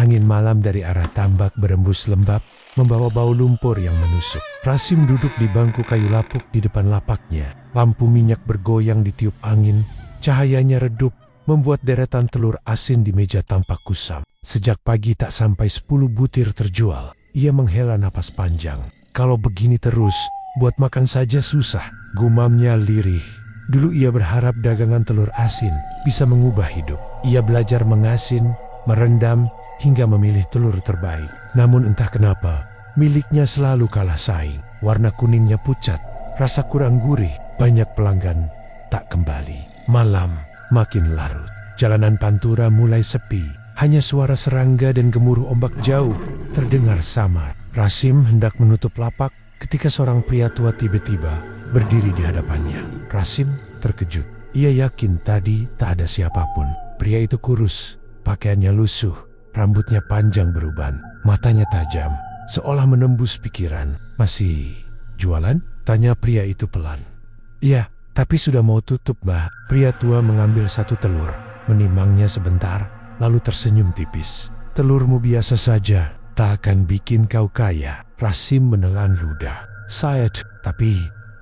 Angin malam dari arah tambak berembus lembab, membawa bau lumpur yang menusuk. Rasim duduk di bangku kayu lapuk di depan lapaknya. Lampu minyak bergoyang ditiup angin, cahayanya redup, membuat deretan telur asin di meja tampak kusam. Sejak pagi tak sampai 10 butir terjual. Ia menghela napas panjang. Kalau begini terus, buat makan saja susah, gumamnya lirih. Dulu ia berharap dagangan telur asin bisa mengubah hidup. Ia belajar mengasin, merendam, hingga memilih telur terbaik. Namun entah kenapa, miliknya selalu kalah saing. Warna kuningnya pucat, rasa kurang gurih, banyak pelanggan tak kembali. Malam makin larut, jalanan Pantura mulai sepi. Hanya suara serangga dan gemuruh ombak jauh terdengar samar. Rasim hendak menutup lapak ketika seorang pria tua tiba-tiba berdiri di hadapannya. Rasim terkejut. Ia yakin tadi tak ada siapapun. Pria itu kurus, pakaiannya lusuh, rambutnya panjang beruban, matanya tajam, seolah menembus pikiran. "Masih jualan?" tanya pria itu pelan. "Iya, tapi sudah mau tutup, Mbah." Pria tua mengambil satu telur, menimangnya sebentar, lalu tersenyum tipis. "Telurmu biasa saja, tak akan bikin kau kaya." Rasim menelan ludah. Tapi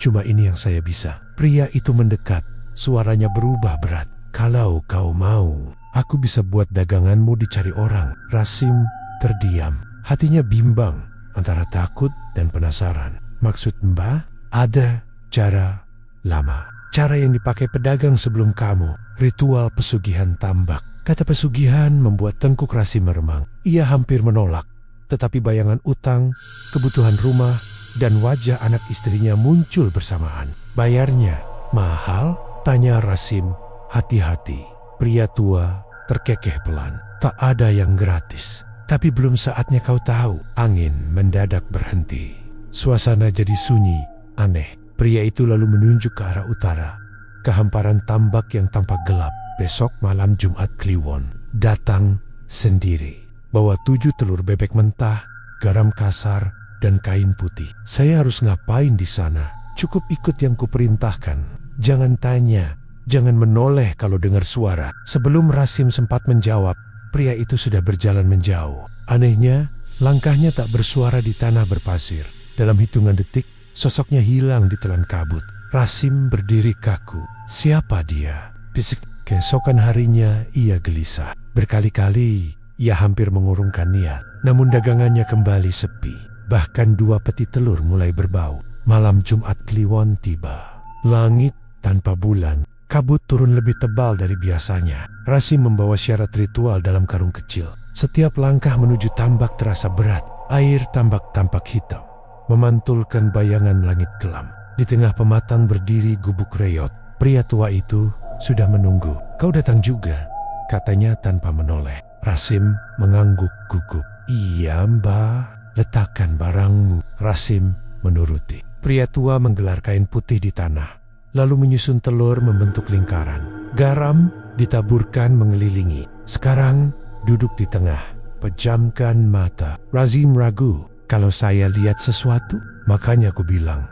cuma ini yang saya bisa." Pria itu mendekat, suaranya berubah berat. "Kalau kau mau, aku bisa buat daganganmu dicari orang." Rasim terdiam, hatinya bimbang antara takut dan penasaran. "Maksud Mbah, ada cara lama, cara yang dipakai pedagang sebelum kamu, ritual pesugihan tambak." Kata pesugihan membuat tengkuk Rasim meremang. Ia hampir menolak, tetapi bayangan utang, kebutuhan rumah, dan wajah anak istrinya muncul bersamaan. "Bayarnya mahal?" tanya Rasim. "Hati-hati." Pria tua terkekeh pelan. "Tak ada yang gratis." "Tapi belum saatnya kau tahu." Angin mendadak berhenti. Suasana jadi sunyi, aneh. Pria itu lalu menunjuk ke arah utara, ke hamparan tambak yang tampak gelap. "Besok malam Jumat Kliwon, datang sendiri. Bawa 7 telur bebek mentah, garam kasar, dan kain putih." "Saya harus ngapain di sana?" "Cukup ikut yang kuperintahkan. Jangan tanya, jangan menoleh kalau dengar suara." Sebelum Rasim sempat menjawab, pria itu sudah berjalan menjauh. Anehnya, langkahnya tak bersuara di tanah berpasir. Dalam hitungan detik, sosoknya hilang ditelan kabut. Rasim berdiri kaku. Siapa dia? Bisik. Keesokan harinya ia gelisah. Berkali-kali ia hampir mengurungkan niat, namun dagangannya kembali sepi. Bahkan 2 peti telur mulai berbau. Malam Jumat Kliwon tiba. Langit tanpa bulan, kabut turun lebih tebal dari biasanya. Rasim membawa syarat ritual dalam karung kecil. Setiap langkah menuju tambak terasa berat. Air tambak tampak hitam, memantulkan bayangan langit kelam. Di tengah pematang berdiri gubuk reot. Pria tua itu sudah menunggu. "Kau datang juga?" katanya tanpa menoleh. Rasim mengangguk gugup. "Iya, Mbah, letakkan barangmu." Rasim menuruti. Pria tua menggelar kain putih di tanah, lalu menyusun telur membentuk lingkaran. Garam ditaburkan mengelilingi. "Sekarang duduk di tengah, pejamkan mata." Rasim ragu. "Kalau saya lihat sesuatu?" "Makanya aku bilang,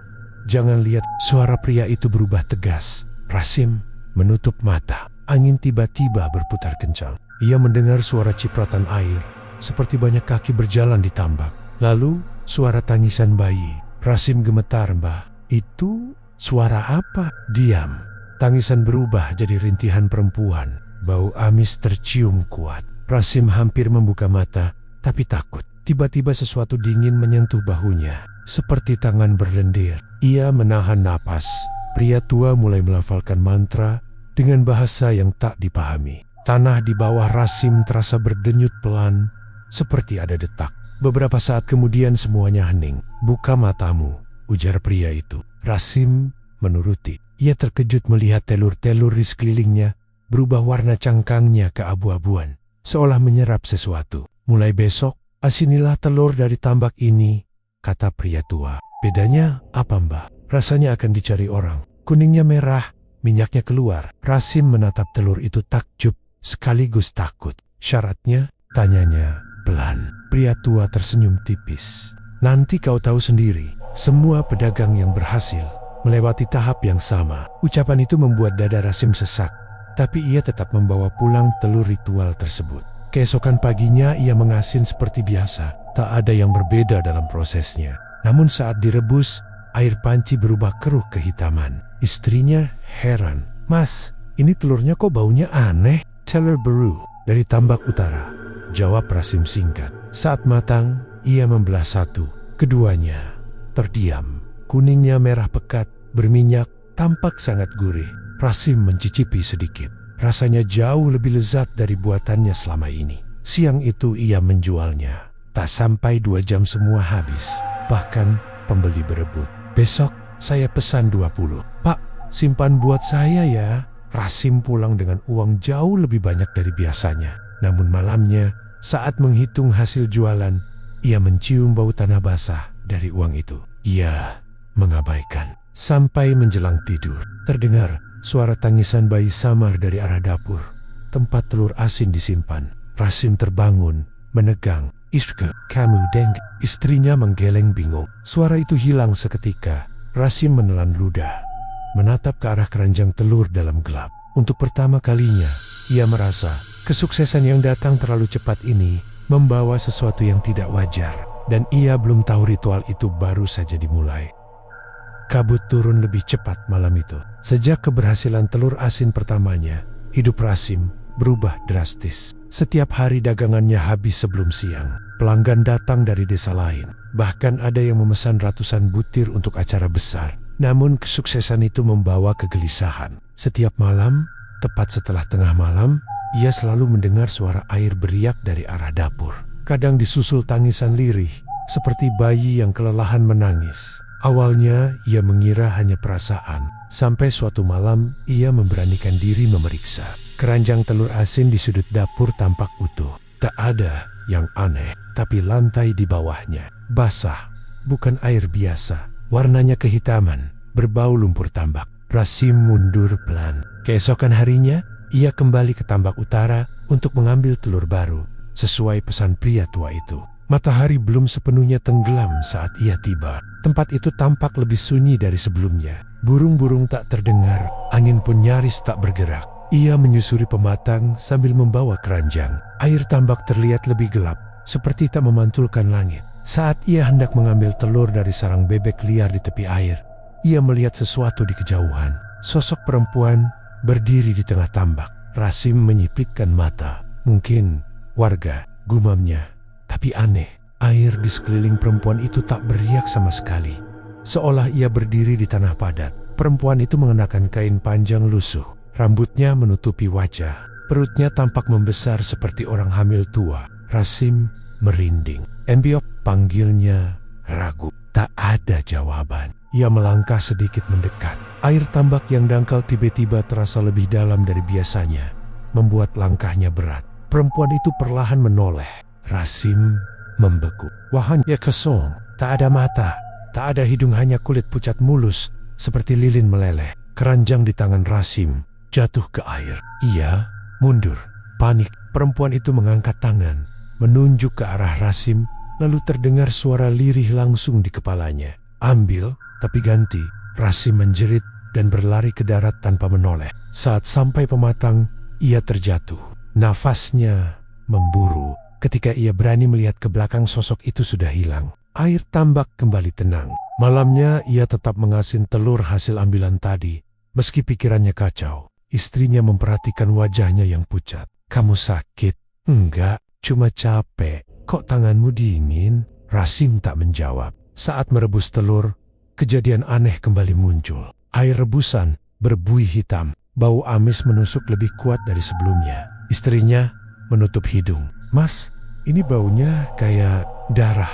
jangan lihat." Suara pria itu berubah tegas. Rasim menutup mata. Angin tiba-tiba berputar kencang. Ia mendengar suara cipratan air, seperti banyak kaki berjalan di tambak. Lalu suara tangisan bayi. Rasim gemetar. "Mbah, itu suara apa?" "Diam." Tangisan berubah jadi rintihan perempuan. Bau amis tercium kuat. Rasim hampir membuka mata, tapi takut. Tiba-tiba sesuatu dingin menyentuh bahunya, seperti tangan berlendir. Ia menahan napas. Pria tua mulai melafalkan mantra dengan bahasa yang tak dipahami. Tanah di bawah Rasim terasa berdenyut pelan, seperti ada detak. Beberapa saat kemudian semuanya hening. "Buka matamu," ujar pria itu. Rasim menuruti. Ia terkejut melihat telur-telur di sekelilingnya berubah warna cangkangnya keabu-abuan, seolah menyerap sesuatu. "Mulai besok, asinilah telur dari tambak ini," kata pria tua. "Bedanya apa, Mbah?" "Rasanya akan dicari orang. Kuningnya merah, minyaknya keluar." Rasim menatap telur itu takjub sekaligus takut. "Syaratnya?" tanyanya pelan. Pria tua tersenyum tipis. "Nanti kau tahu sendiri." Semua pedagang yang berhasil melewati tahap yang sama. Ucapan itu membuat dada Rasim sesak, tapi ia tetap membawa pulang telur ritual tersebut. Keesokan paginya ia mengasin seperti biasa. Tak ada yang berbeda dalam prosesnya. Namun saat direbus, air panci berubah keruh kehitaman. Istrinya heran. "Mas, ini telurnya kok baunya aneh?" "Telur baru dari Tambak Utara," jawab Rasim singkat. Saat matang, ia membelah satu. Keduanya terdiam. Kuningnya merah pekat, berminyak, tampak sangat gurih. Rasim mencicipi sedikit. Rasanya jauh lebih lezat dari buatannya selama ini. Siang itu ia menjualnya. Tak sampai 2 jam semua habis. Bahkan pembeli berebut. "Besok saya pesan 20. Pak, simpan buat saya ya." Rasim pulang dengan uang jauh lebih banyak dari biasanya. Namun malamnya, saat menghitung hasil jualan, ia mencium bau tanah basah dari uang itu. Ia mengabaikan. Sampai menjelang tidur, terdengar suara tangisan bayi samar dari arah dapur, tempat telur asin disimpan. Rasim terbangun, menegang. "Iske, kamu deng." Istrinya menggeleng bingung. Suara itu hilang seketika. Rasim menelan ludah, menatap ke arah keranjang telur dalam gelap. Untuk pertama kalinya, ia merasa kesuksesan yang datang terlalu cepat ini membawa sesuatu yang tidak wajar. Dan ia belum tahu ritual itu baru saja dimulai. Kabut turun lebih cepat malam itu. Sejak keberhasilan telur asin pertamanya, hidup Rasim berubah drastis. Setiap hari dagangannya habis sebelum siang. Pelanggan datang dari desa lain. Bahkan ada yang memesan ratusan butir untuk acara besar. Namun kesuksesan itu membawa kegelisahan. Setiap malam, tepat setelah tengah malam, ia selalu mendengar suara air beriak dari arah dapur. Kadang disusul tangisan lirih, seperti bayi yang kelelahan menangis. Awalnya ia mengira hanya perasaan, sampai suatu malam ia memberanikan diri memeriksa. Keranjang telur asin di sudut dapur tampak utuh. Tak ada yang aneh, tapi lantai di bawahnya basah, bukan air biasa. Warnanya kehitaman, berbau lumpur tambak. Rasim mundur pelan. Keesokan harinya, ia kembali ke Tambak Utara untuk mengambil telur baru, sesuai pesan pria tua itu. Matahari belum sepenuhnya tenggelam saat ia tiba. Tempat itu tampak lebih sunyi dari sebelumnya. Burung-burung tak terdengar, angin pun nyaris tak bergerak. Ia menyusuri pematang sambil membawa keranjang. Air tambak terlihat lebih gelap, seperti tak memantulkan langit. Saat ia hendak mengambil telur dari sarang bebek liar di tepi air, ia melihat sesuatu di kejauhan. Sosok perempuan berdiri di tengah tambak. Rasim menyipitkan mata. "Mungkin warga," gumamnya. Tapi aneh, air di sekeliling perempuan itu tak beriak sama sekali. Seolah ia berdiri di tanah padat. Perempuan itu mengenakan kain panjang lusuh. Rambutnya menutupi wajah. Perutnya tampak membesar seperti orang hamil tua. Rasim merinding. "Embiok," panggilnya ragu. Tak ada jawaban. Ia melangkah sedikit mendekat. Air tambak yang dangkal tiba-tiba terasa lebih dalam dari biasanya, membuat langkahnya berat. Perempuan itu perlahan menoleh. Rasim membeku. Wajahnya kosong, tak ada mata, tak ada hidung, hanya kulit pucat mulus seperti lilin meleleh. Keranjang di tangan Rasim jatuh ke air. Ia mundur, panik. Perempuan itu mengangkat tangan, menunjuk ke arah Rasim, lalu terdengar suara lirih langsung di kepalanya. "Ambil, tapi ganti." Rasim menjerit dan berlari ke darat tanpa menoleh. Saat sampai pematang, ia terjatuh. Nafasnya memburu. Ketika ia berani melihat ke belakang, sosok itu sudah hilang. Air tambak kembali tenang. Malamnya ia tetap mengasin telur hasil ambilan tadi. Meski pikirannya kacau, istrinya memperhatikan wajahnya yang pucat. "Kamu sakit?" "Enggak, cuma capek." "Kok tanganmu dingin?" Rasim tak menjawab. Saat merebus telur, kejadian aneh kembali muncul. Air rebusan berbuih hitam. Bau amis menusuk lebih kuat dari sebelumnya. Istrinya menutup hidung. "Mas, ini baunya kayak darah."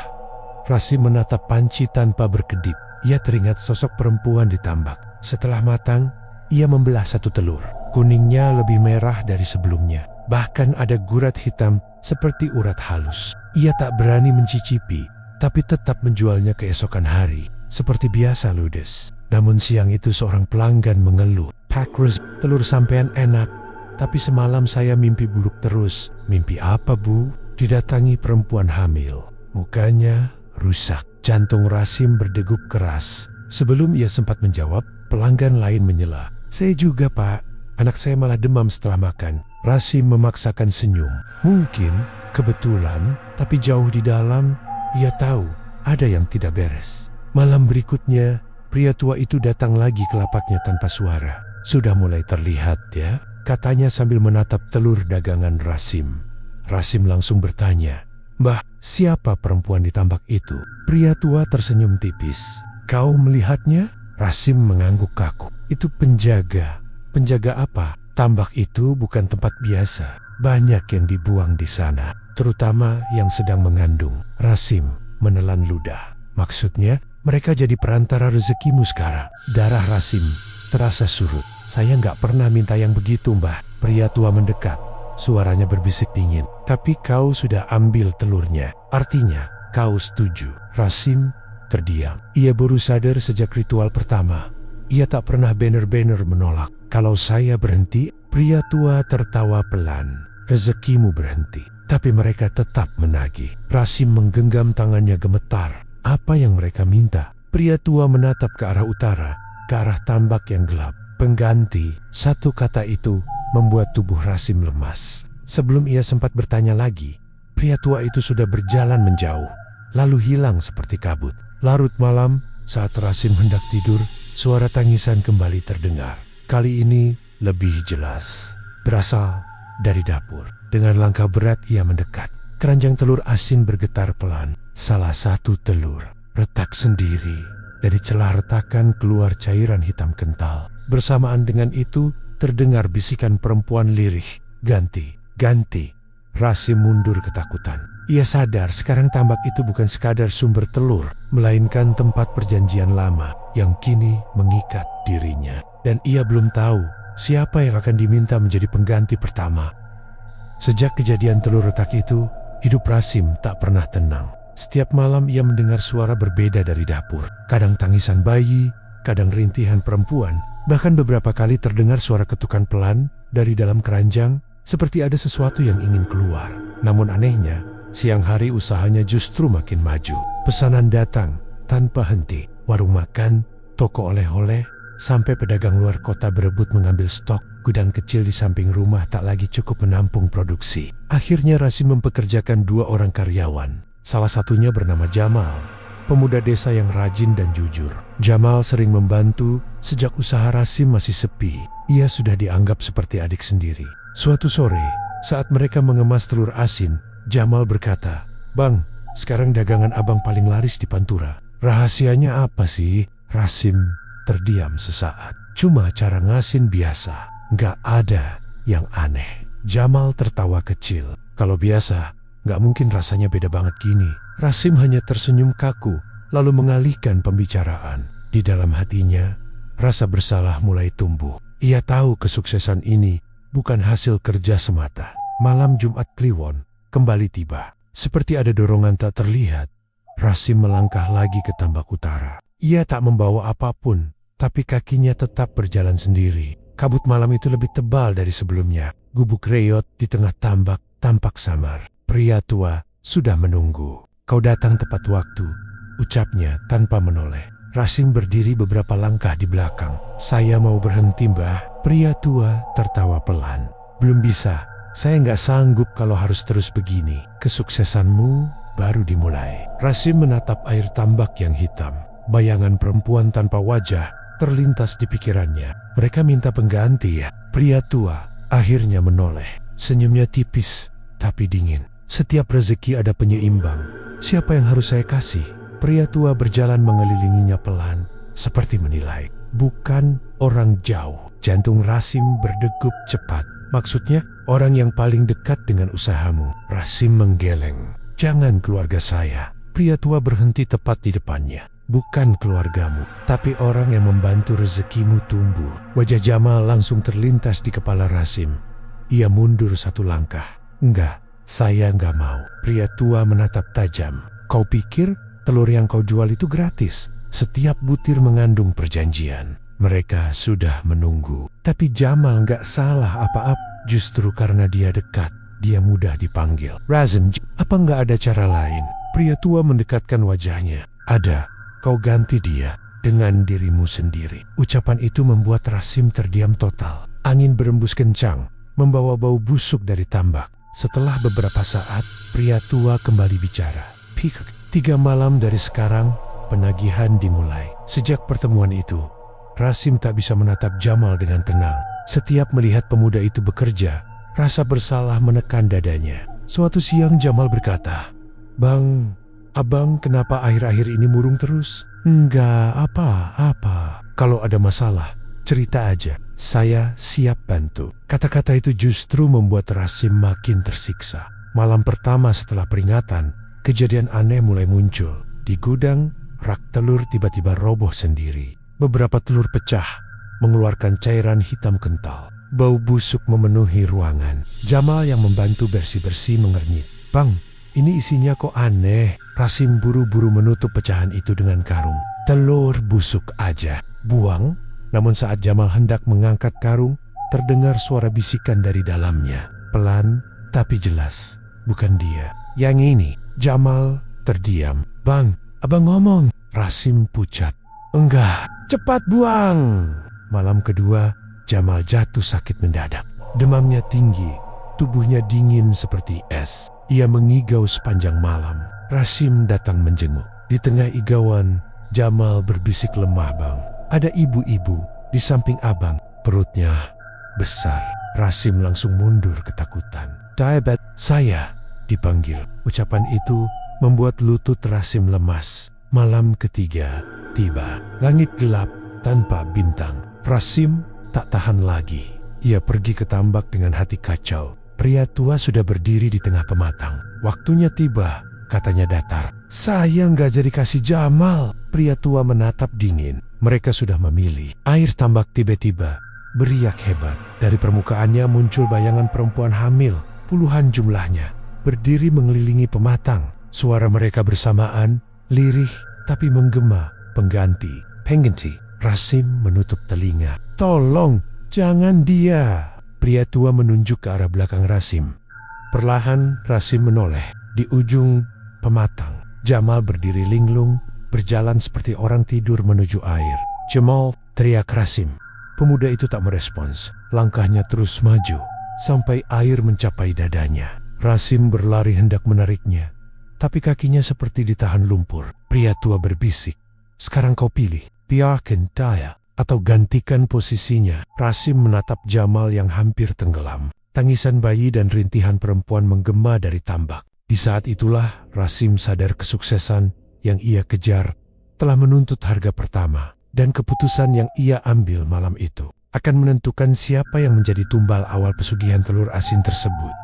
Rasim menatap panci tanpa berkedip. Ia teringat sosok perempuan di tambak. Setelah matang, ia membelah satu telur. Kuningnya lebih merah dari sebelumnya. Bahkan ada gurat hitam seperti urat halus. Ia tak berani mencicipi, tapi tetap menjualnya keesokan hari. Seperti biasa ludes. Namun siang itu seorang pelanggan mengeluh. "Pak Rus, telur sampean enak. Tapi semalam saya mimpi buruk terus." "Mimpi apa, Bu?" Didatangi perempuan hamil. Mukanya rusak. Jantung Rasim berdegup keras. Sebelum ia sempat menjawab, pelanggan lain menyela. "Saya juga, Pak. Anak saya malah demam setelah makan. Rasim memaksakan senyum. Mungkin kebetulan, tapi jauh di dalam, ia tahu ada yang tidak beres. Malam berikutnya, pria tua itu datang lagi ke lapaknya tanpa suara. Sudah mulai terlihat ya, katanya sambil menatap telur dagangan Rasim. Rasim langsung bertanya, "Mbah, siapa perempuan di tambak itu?" Pria tua tersenyum tipis. "Kau melihatnya?" Rasim mengangguk kaku. "Itu penjaga." "Penjaga apa?" "Tambak itu bukan tempat biasa. Banyak yang dibuang di sana, terutama yang sedang mengandung." Rasim menelan ludah. "Maksudnya, mereka jadi perantara rezekimu sekarang." Darah Rasim terasa surut. "Saya nggak pernah minta yang begitu, Mbah." Pria tua mendekat. Suaranya berbisik dingin. "Tapi kau sudah ambil telurnya. Artinya, kau setuju." Rasim terdiam. Ia baru sadar sejak ritual pertama. Ia tak pernah benar-benar menolak. "Kalau saya berhenti," pria tua tertawa pelan. "Rezekimu berhenti, tapi mereka tetap menagih." Rasim menggenggam tangannya gemetar. Apa yang mereka minta? Pria tua menatap ke arah utara, ke arah tambak yang gelap. "Pengganti." Satu kata itu membuat tubuh Rasim lemas. Sebelum ia sempat bertanya lagi, pria tua itu sudah berjalan menjauh, lalu hilang seperti kabut. Larut malam, saat Rasim hendak tidur, suara tangisan kembali terdengar. Kali ini lebih jelas. Berasal dari dapur. Dengan langkah berat ia mendekat. Keranjang telur asin bergetar pelan. Salah satu telur retak sendiri. Dari celah retakan keluar cairan hitam kental. Bersamaan dengan itu terdengar bisikan perempuan lirih. "Ganti, ganti." Rasim mundur ketakutan. Ia sadar sekarang tambak itu bukan sekadar sumber telur, melainkan tempat perjanjian lama yang kini mengikat dirinya. Dan ia belum tahu siapa yang akan diminta menjadi pengganti pertama. Sejak kejadian telur retak itu, hidup Rasim tak pernah tenang. Setiap malam ia mendengar suara berbeda dari dapur. Kadang tangisan bayi, kadang rintihan perempuan, bahkan beberapa kali terdengar suara ketukan pelan dari dalam keranjang, seperti ada sesuatu yang ingin keluar. Namun anehnya, siang hari usahanya justru makin maju. Pesanan datang tanpa henti. Warung makan, toko oleh-oleh, sampai pedagang luar kota berebut mengambil stok. Gudang kecil di samping rumah tak lagi cukup menampung produksi. Akhirnya Rasim mempekerjakan 2 orang karyawan. Salah satunya bernama Jamal, pemuda desa yang rajin dan jujur. Jamal sering membantu sejak usaha Rasim masih sepi. Ia sudah dianggap seperti adik sendiri. Suatu sore, saat mereka mengemas telur asin, Jamal berkata, "Bang, sekarang dagangan abang paling laris di Pantura." "Rahasianya apa sih?" Rasim terdiam sesaat. "Cuma cara ngasin biasa. Nggak ada yang aneh." Jamal tertawa kecil. "Kalau biasa, nggak mungkin rasanya beda banget gini." Rasim hanya tersenyum kaku, lalu mengalihkan pembicaraan. Di dalam hatinya, rasa bersalah mulai tumbuh. Ia tahu kesuksesan ini bukan hasil kerja semata. Malam Jumat Kliwon kembali tiba. Seperti ada dorongan tak terlihat, Rasim melangkah lagi ke tambak utara. Ia tak membawa apapun, tapi kakinya tetap berjalan sendiri. Kabut malam itu lebih tebal dari sebelumnya. Gubuk reyot di tengah tambak tampak samar. Pria tua sudah menunggu. "Kau datang tepat waktu," ucapnya tanpa menoleh. Rasim berdiri beberapa langkah di belakang. "Saya mau berhenti, Mbah." Pria tua tertawa pelan. "Belum bisa. Saya nggak sanggup kalau harus terus begini. Kesuksesanmu baru dimulai." Rasim menatap air tambak yang hitam. Bayangan perempuan tanpa wajah terlintas di pikirannya. "Mereka minta pengganti ya?" Pria tua akhirnya menoleh. Senyumnya tipis tapi dingin. "Setiap rezeki ada penyeimbang. Siapa yang harus saya kasih?" Pria tua berjalan mengelilinginya pelan, seperti menilai. "Bukan orang jauh." Jantung Rasim berdegup cepat. "Maksudnya, orang yang paling dekat dengan usahamu." Rasim menggeleng. "Jangan keluarga saya." Pria tua berhenti tepat di depannya. "Bukan keluargamu, tapi orang yang membantu rezekimu tumbuh." Wajah Jamal langsung terlintas di kepala Rasim. Ia mundur 1 langkah. "Enggak, saya enggak mau." Pria tua menatap tajam. "Kau pikir telur yang kau jual itu gratis? Setiap butir mengandung perjanjian." Mereka sudah menunggu. Tapi Jamal enggak salah apa-apa. Justru karena dia dekat, dia mudah dipanggil. "Rasim, apa enggak ada cara lain?" Pria tua mendekatkan wajahnya. "Ada. Kau ganti dia dengan dirimu sendiri." Ucapan itu membuat Rasim terdiam total. Angin berembus kencang, membawa bau busuk dari tambak. Setelah beberapa saat, pria tua kembali bicara. "Pikuk, 3 malam dari sekarang, penagihan dimulai." Sejak pertemuan itu, Rasim tak bisa menatap Jamal dengan tenang. Setiap melihat pemuda itu bekerja, rasa bersalah menekan dadanya. Suatu siang Jamal berkata, "Bang, abang kenapa akhir-akhir ini murung terus?" "Enggak apa-apa. Kalau ada masalah, cerita aja. Saya siap bantu." Kata-kata itu justru membuat Rasim makin tersiksa. Malam pertama setelah peringatan, kejadian aneh mulai muncul. Di gudang, rak telur tiba-tiba roboh sendiri. Beberapa telur pecah, mengeluarkan cairan hitam kental. Bau busuk memenuhi ruangan. Jamal yang membantu bersih-bersih mengernyit. "Bang, ini isinya kok aneh." Rasim buru-buru menutup pecahan itu dengan karung. "Telur busuk aja, buang." Namun saat Jamal hendak mengangkat karung, terdengar suara bisikan dari dalamnya. Pelan, tapi jelas. Bukan dia. "Yang ini." Jamal terdiam. "Bang, abang ngomong." Rasim pucat. "Enggak, cepat buang." Malam kedua, Jamal jatuh sakit mendadak. Demamnya tinggi, tubuhnya dingin seperti es. Ia mengigau sepanjang malam. Rasim datang menjenguk. Di tengah igauan, Jamal berbisik lemah, "Bang, ada ibu-ibu di samping abang." Perutnya besar. Rasim langsung mundur ketakutan. "Diabetes saya," dipanggil. Ucapan itu membuat lutut Rasim lemas. Malam ketiga tiba. Langit gelap tanpa bintang. Rasim tak tahan lagi. Ia pergi ke tambak dengan hati kacau. Pria tua sudah berdiri di tengah pematang. "Waktunya tiba," katanya datar. "Saya nggak jadi kasih Jamal." Pria tua menatap dingin. Mereka sudah memilih. Air tambak tiba-tiba beriak hebat. Dari permukaannya muncul bayangan perempuan hamil, puluhan jumlahnya, berdiri mengelilingi pematang. Suara mereka bersamaan, lirih tapi menggema, "Pengganti, pengganti." Rasim menutup telinga. "Tolong, jangan dia." Pria tua menunjuk ke arah belakang Rasim. Perlahan Rasim menoleh. Di ujung pematang, Jamal berdiri linglung, berjalan seperti orang tidur menuju air. "Jamal!" teriak Rasim. Pemuda itu tak merespons. Langkahnya terus maju, sampai air mencapai dadanya. Rasim berlari hendak menariknya, tapi kakinya seperti ditahan lumpur. Pria tua berbisik, "Sekarang kau pilih, biarkan dia atau gantikan posisinya." Rasim menatap Jamal yang hampir tenggelam. Tangisan bayi dan rintihan perempuan menggema dari tambak. Di saat itulah Rasim sadar kesuksesan yang ia kejar telah menuntut harga pertama, dan keputusan yang ia ambil malam itu akan menentukan siapa yang menjadi tumbal awal pesugihan telur asin tersebut.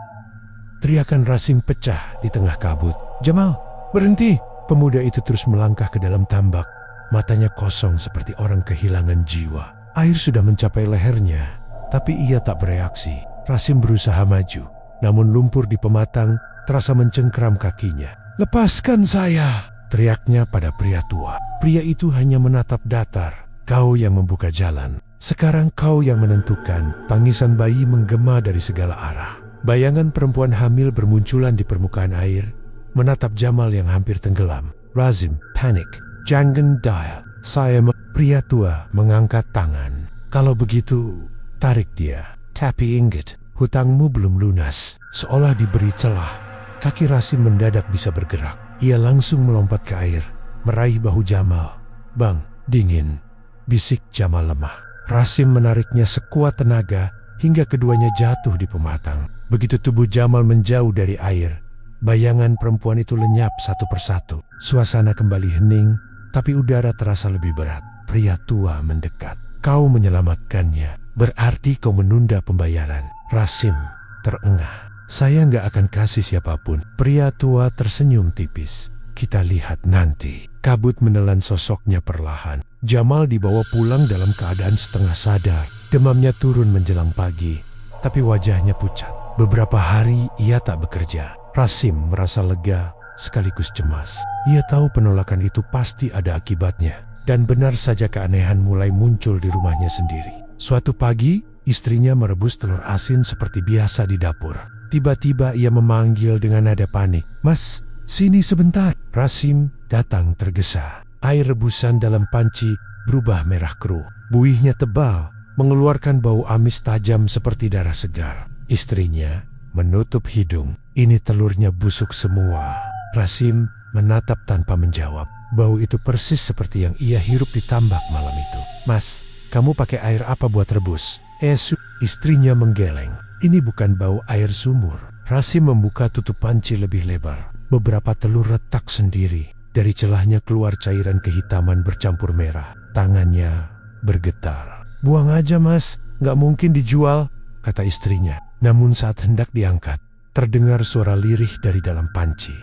Teriakan Rasim pecah di tengah kabut. "Jamal, berhenti!" Pemuda itu terus melangkah ke dalam tambak. Matanya kosong seperti orang kehilangan jiwa. Air sudah mencapai lehernya, tapi ia tak bereaksi. Rasim berusaha maju, namun lumpur di pematang terasa mencengkram kakinya. "Lepaskan saya!" teriaknya pada pria tua. Pria itu hanya menatap datar. "Kau yang membuka jalan. Sekarang kau yang menentukan." Tangisan bayi menggema dari segala arah. Bayangan perempuan hamil bermunculan di permukaan air, menatap Jamal yang hampir tenggelam. Rasim panik. "Jangan dia, saya Pria tua mengangkat tangan. "Kalau begitu, tarik dia. Tapi ingat, hutangmu belum lunas." Seolah diberi celah, kaki Rasim mendadak bisa bergerak. Ia langsung melompat ke air, meraih bahu Jamal. "Bang, dingin," bisik Jamal lemah. Rasim menariknya sekuat tenaga hingga keduanya jatuh di pematang. Begitu tubuh Jamal menjauh dari air, bayangan perempuan itu lenyap satu persatu. Suasana kembali hening, tapi udara terasa lebih berat. Pria tua mendekat. "Kau menyelamatkannya, berarti kau menunda pembayaran." Rasim terengah. "Saya nggak akan kasih siapapun." Pria tua tersenyum tipis. "Kita lihat nanti." Kabut menelan sosoknya perlahan. Jamal dibawa pulang dalam keadaan setengah sadar. Demamnya turun menjelang pagi, tapi wajahnya pucat. Beberapa hari ia tak bekerja. Rasim merasa lega sekaligus cemas. Ia tahu penolakan itu pasti ada akibatnya. Dan benar saja keanehan mulai muncul di rumahnya sendiri. Suatu pagi, istrinya merebus telur asin seperti biasa di dapur. Tiba-tiba ia memanggil dengan nada panik. "Mas, sini sebentar." Rasim datang tergesa. Air rebusan dalam panci berubah merah keruh. Buihnya tebal, mengeluarkan bau amis tajam seperti darah segar. Istrinya menutup hidung. Ini telurnya busuk semua. Rasim menatap tanpa menjawab. Bau itu persis seperti yang ia hirup di tambak malam itu. Mas, kamu pakai air apa buat rebus? Istrinya menggeleng. Ini bukan bau air sumur. Rasim membuka tutup panci lebih lebar. Beberapa telur retak sendiri. Dari celahnya keluar cairan kehitaman bercampur merah. Tangannya bergetar. Buang aja mas, gak mungkin dijual, kata istrinya. Namun saat hendak diangkat, terdengar suara lirih dari dalam panci.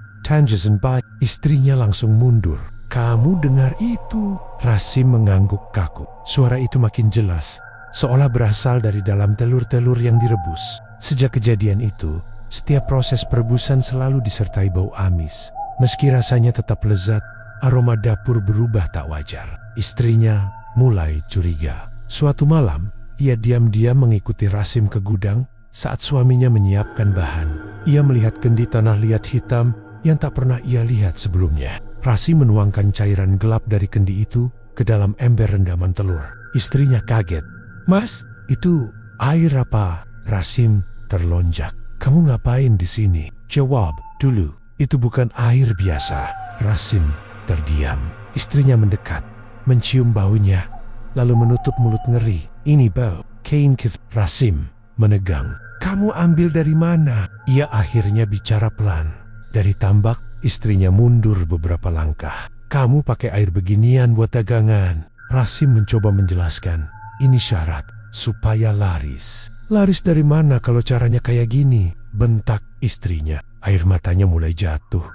Istrinya langsung mundur. Kamu dengar itu? Rasim mengangguk kaku. Suara itu makin jelas, seolah berasal dari dalam telur-telur yang direbus. Sejak kejadian itu, setiap proses perebusan selalu disertai bau amis. Meski rasanya tetap lezat, aroma dapur berubah tak wajar. Istrinya mulai curiga. Suatu malam, ia diam-diam mengikuti Rasim ke gudang saat suaminya menyiapkan bahan. Ia melihat kendi tanah liat hitam yang tak pernah ia lihat sebelumnya. Rasim menuangkan cairan gelap dari kendi itu ke dalam ember rendaman telur. Istrinya kaget. Mas, itu air apa? Rasim terlonjak. Kamu ngapain di sini? Jawab dulu. Itu bukan air biasa. Rasim terdiam. Istrinya mendekat, mencium baunya, lalu menutup mulut ngeri. Ini bau kain kif. Rasim menegang. Kamu ambil dari mana? Ia akhirnya bicara pelan. Dari tambak, istrinya mundur beberapa langkah. Kamu pakai air beginian buat dagangan. Rasim mencoba menjelaskan. Ini syarat supaya laris. Laris dari mana kalau caranya kayak gini? Bentak istrinya. Air matanya mulai jatuh.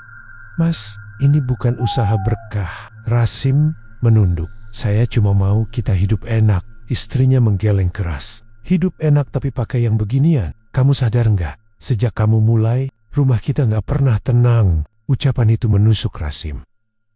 Mas, ini bukan usaha berkah. Rasim menunduk. Saya cuma mau kita hidup enak. Istrinya menggeleng keras. Hidup enak tapi pakai yang beginian. Kamu sadar nggak? Sejak kamu mulai, rumah kita nggak pernah tenang. Ucapan itu menusuk Rasim.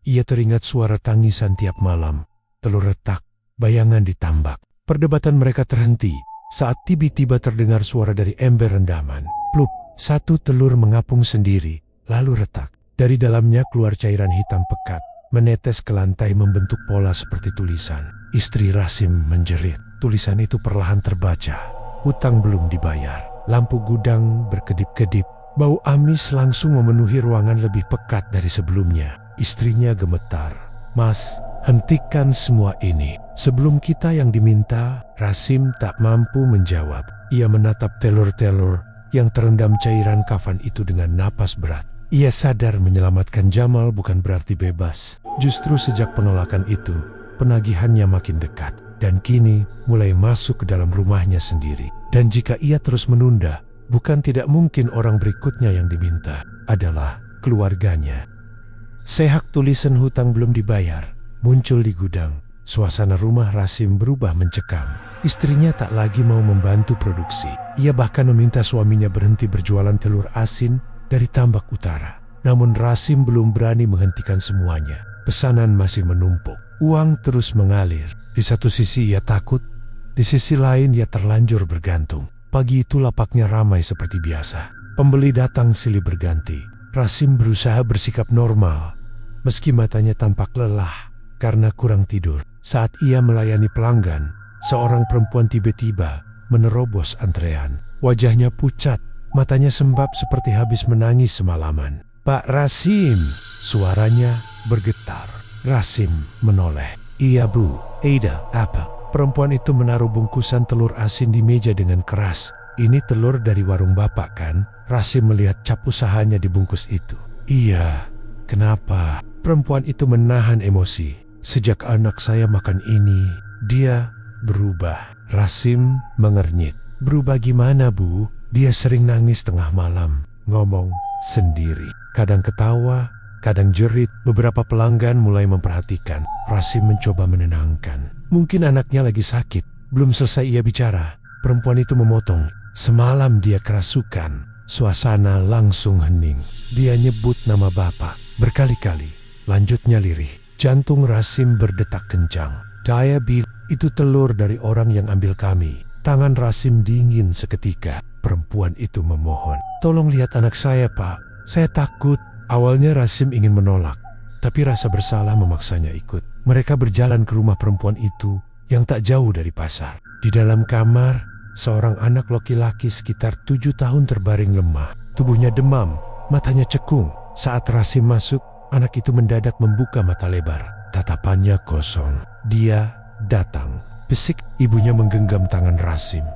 Ia teringat suara tangisan tiap malam. Telur retak, bayangan ditambak. Perdebatan mereka terhenti saat tiba-tiba terdengar suara dari ember rendaman. Plup, satu telur mengapung sendiri, lalu retak. Dari dalamnya keluar cairan hitam pekat, menetes ke lantai membentuk pola seperti tulisan. Istri Rasim menjerit. Tulisan itu perlahan terbaca. Hutang belum dibayar. Lampu gudang berkedip-kedip. Bau amis langsung memenuhi ruangan lebih pekat dari sebelumnya. Istrinya gemetar. Mas, hentikan semua ini. Sebelum kita yang diminta, Rasim tak mampu menjawab. Ia menatap telur-telur yang terendam cairan kafan itu dengan napas berat. Ia sadar menyelamatkan Jamal bukan berarti bebas. Justru sejak penolakan itu, penagihannya makin dekat. Dan kini mulai masuk ke dalam rumahnya sendiri. Dan jika ia terus menunda, bukan tidak mungkin orang berikutnya yang diminta adalah keluarganya. Sehak tulisan hutang belum dibayar muncul di gudang. Suasana rumah Rasim berubah mencekam. Istrinya tak lagi mau membantu produksi. Ia bahkan meminta suaminya berhenti berjualan telur asin dari tambak utara. Namun Rasim belum berani menghentikan semuanya. Pesanan masih menumpuk. Uang terus mengalir. Di satu sisi ia takut, di sisi lain ia terlanjur bergantung. Pagi itu lapaknya ramai seperti biasa. Pembeli datang silih berganti. Rasim berusaha bersikap normal, meski matanya tampak lelah karena kurang tidur. Saat ia melayani pelanggan, seorang perempuan tiba-tiba menerobos antrean. Wajahnya pucat, matanya sembab seperti habis menangis semalaman. Pak Rasim, suaranya bergetar. Rasim menoleh. Iya bu, Ada, apa? Perempuan itu menaruh bungkusan telur asin di meja dengan keras. Ini telur dari warung bapak kan? Rasim melihat cap usahanya dibungkus itu. Iya, kenapa? Perempuan itu menahan emosi. Sejak anak saya makan ini, dia berubah. Rasim mengernyit. Berubah gimana bu? Dia sering nangis tengah malam, ngomong sendiri. Kadang ketawa, kadang jerit. Beberapa pelanggan mulai memperhatikan. Rasim mencoba menenangkan. Mungkin anaknya lagi sakit. Belum selesai ia bicara, perempuan itu memotong. Semalam dia kerasukan. Suasana langsung hening. Dia nyebut nama bapak berkali-kali. Lanjutnya lirih. Jantung Rasim berdetak kencang. Daya bil, itu telur dari orang yang ambil kami. Tangan Rasim dingin seketika. Perempuan itu memohon. Tolong lihat anak saya pak. Saya takut. Awalnya Rasim ingin menolak, tapi rasa bersalah memaksanya ikut. Mereka berjalan ke rumah perempuan itu yang tak jauh dari pasar. Di dalam kamar, seorang anak laki-laki sekitar 7 tahun terbaring lemah. Tubuhnya demam, matanya cekung. Saat Rasim masuk, anak itu mendadak membuka mata lebar. Tatapannya kosong. Dia datang. Bisik, ibunya menggenggam tangan Rasim.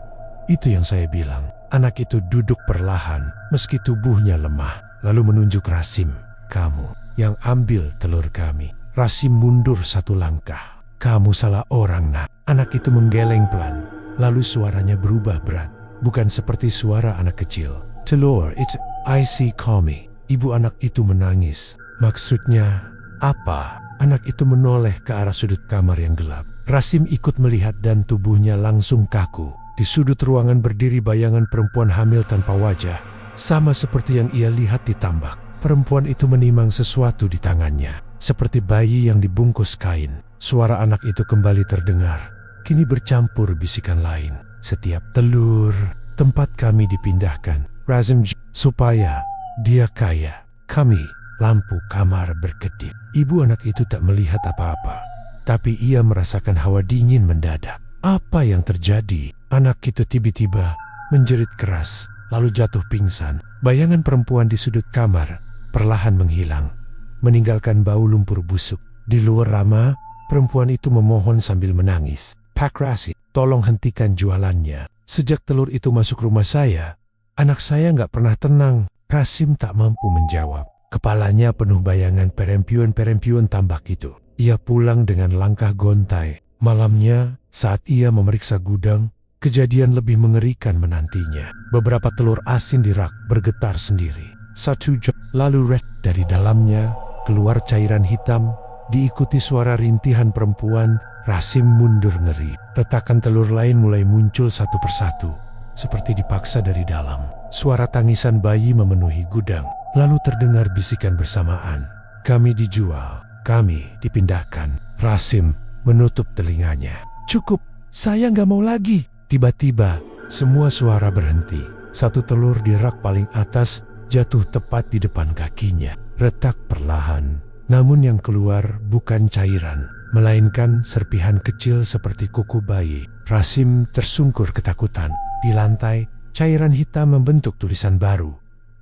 Itu yang saya bilang. Anak itu duduk perlahan, meski tubuhnya lemah. Lalu menunjuk Rasim. Kamu yang ambil telur kami. Rasim mundur 1 langkah. Kamu salah orang, nak. Anak itu menggeleng pelan. Lalu suaranya berubah berat. Bukan seperti suara anak kecil. Telur, it's I see kami. Ibu anak itu menangis. Maksudnya apa? Anak itu menoleh ke arah sudut kamar yang gelap. Rasim ikut melihat dan tubuhnya langsung kaku. Di sudut ruangan berdiri bayangan perempuan hamil tanpa wajah. Sama seperti yang ia lihat di tambak. Perempuan itu menimang sesuatu di tangannya. Seperti bayi yang dibungkus kain. Suara anak itu kembali terdengar. Kini bercampur bisikan lain. Setiap telur, tempat kami dipindahkan. Rasim supaya dia kaya. Kami, lampu kamar berkedip. Ibu anak itu tak melihat apa-apa. Tapi ia merasakan hawa dingin mendadak. Apa yang terjadi? Anak itu tiba-tiba menjerit keras, lalu jatuh pingsan. Bayangan perempuan di sudut kamar perlahan menghilang, meninggalkan bau lumpur busuk. Di luar Rama, perempuan itu memohon sambil menangis. Pak Rasim, tolong hentikan jualannya. Sejak telur itu masuk rumah saya, anak saya nggak pernah tenang. Rasim tak mampu menjawab. Kepalanya penuh bayangan perempuan-perempuan tambak itu. Ia pulang dengan langkah gontai. Malamnya, saat ia memeriksa gudang, kejadian lebih mengerikan menantinya. Beberapa telur asin di rak bergetar sendiri. 1 jam lalu dari dalamnya keluar cairan hitam, diikuti suara rintihan perempuan. Rasim mundur ngeri. Retakan telur lain mulai muncul satu persatu, seperti dipaksa dari dalam. Suara tangisan bayi memenuhi gudang. Lalu terdengar bisikan bersamaan. Kami dijual, kami dipindahkan. Rasim menutup telinganya. Cukup, saya nggak mau lagi. Tiba-tiba, semua suara berhenti. 1 telur di rak paling atas jatuh tepat di depan kakinya. Retak perlahan, namun yang keluar bukan cairan, melainkan serpihan kecil seperti kuku bayi. Rasim tersungkur ketakutan. Di lantai, cairan hitam membentuk tulisan baru.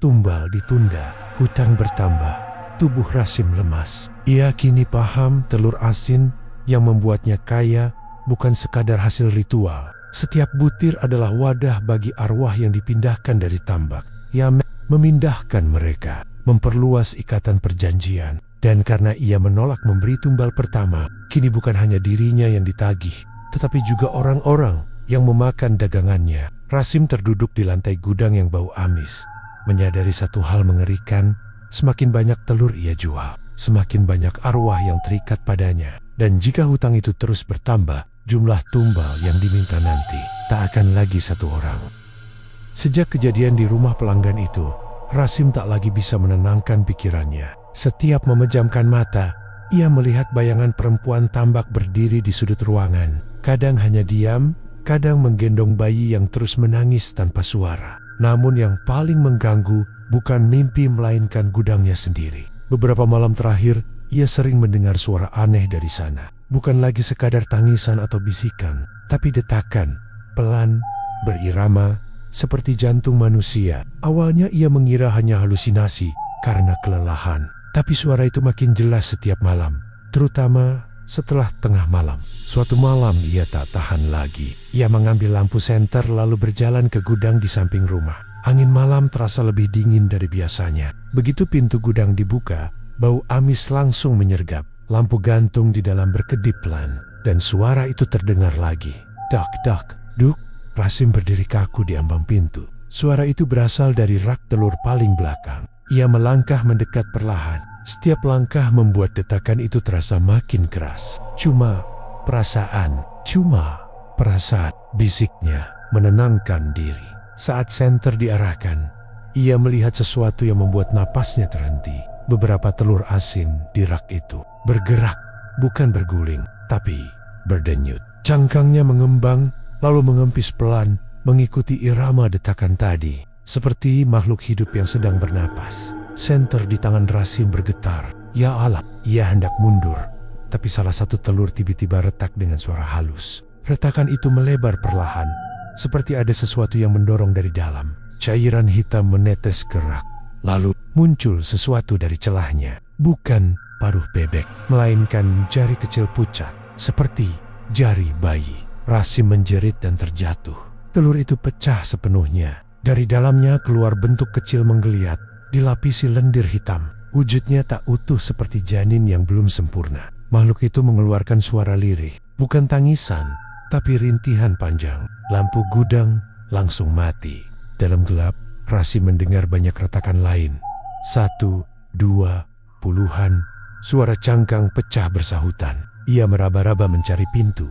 Tumbal ditunda, hutang bertambah. Tubuh Rasim lemas. Ia kini paham telur asin yang membuatnya kaya bukan sekadar hasil ritual. Setiap butir adalah wadah bagi arwah yang dipindahkan dari tambak. Ia memindahkan mereka, memperluas ikatan perjanjian. Dan karena ia menolak memberi tumbal pertama, kini bukan hanya dirinya yang ditagih, tetapi juga orang-orang yang memakan dagangannya. Rasim terduduk di lantai gudang yang bau amis. Menyadari satu hal mengerikan, semakin banyak telur ia jual, semakin banyak arwah yang terikat padanya. Dan jika hutang itu terus bertambah, jumlah tumbal yang diminta nanti tak akan lagi 1 orang. Sejak kejadian di rumah pelanggan itu, Rasim tak lagi bisa menenangkan pikirannya. Setiap memejamkan mata, ia melihat bayangan perempuan tambak berdiri di sudut ruangan. Kadang hanya diam, kadang menggendong bayi yang terus menangis tanpa suara. Namun yang paling mengganggu bukan mimpi melainkan gudangnya sendiri. Beberapa malam terakhir, ia sering mendengar suara aneh dari sana. Bukan lagi sekadar tangisan atau bisikan, tapi detakan, pelan, berirama, seperti jantung manusia. Awalnya ia mengira hanya halusinasi karena kelelahan. Tapi suara itu makin jelas setiap malam, terutama setelah tengah malam. Suatu malam ia tak tahan lagi. Ia mengambil lampu senter lalu berjalan ke gudang di samping rumah. Angin malam terasa lebih dingin dari biasanya. Begitu pintu gudang dibuka, bau amis langsung menyergap. Lampu gantung di dalam berkedip pelan, dan suara itu terdengar lagi. Dak, dak, duk. Rasim berdiri kaku di ambang pintu. Suara itu berasal dari rak telur paling belakang. Ia melangkah mendekat perlahan. Setiap langkah membuat detakan itu terasa makin keras. Cuma perasaan, bisiknya menenangkan diri. Saat senter diarahkan, ia melihat sesuatu yang membuat napasnya terhenti. Beberapa telur asin di rak itu bergerak, bukan berguling, tapi berdenyut. Cangkangnya mengembang, lalu mengempis pelan, mengikuti irama detakan tadi. Seperti makhluk hidup yang sedang bernapas. Senter di tangan Rasim bergetar. Ya Allah, ia hendak mundur. tapi salah satu telur tiba-tiba retak dengan suara halus. Retakan itu melebar perlahan, seperti ada sesuatu yang mendorong dari dalam. Cairan hitam menetes gerak. Lalu muncul sesuatu dari celahnya. Bukan paruh bebek, melainkan jari kecil pucat, seperti jari bayi. Rasim menjerit dan terjatuh. Telur itu pecah sepenuhnya. Dari dalamnya keluar bentuk kecil menggeliat, dilapisi lendir hitam. Wujudnya tak utuh seperti janin yang belum sempurna. Makhluk itu mengeluarkan suara lirih, bukan tangisan, tapi rintihan panjang. Lampu gudang langsung mati. Dalam gelap, Rasim mendengar banyak retakan lain. 1, 2, puluhan. Suara cangkang pecah bersahutan. Ia meraba-raba mencari pintu,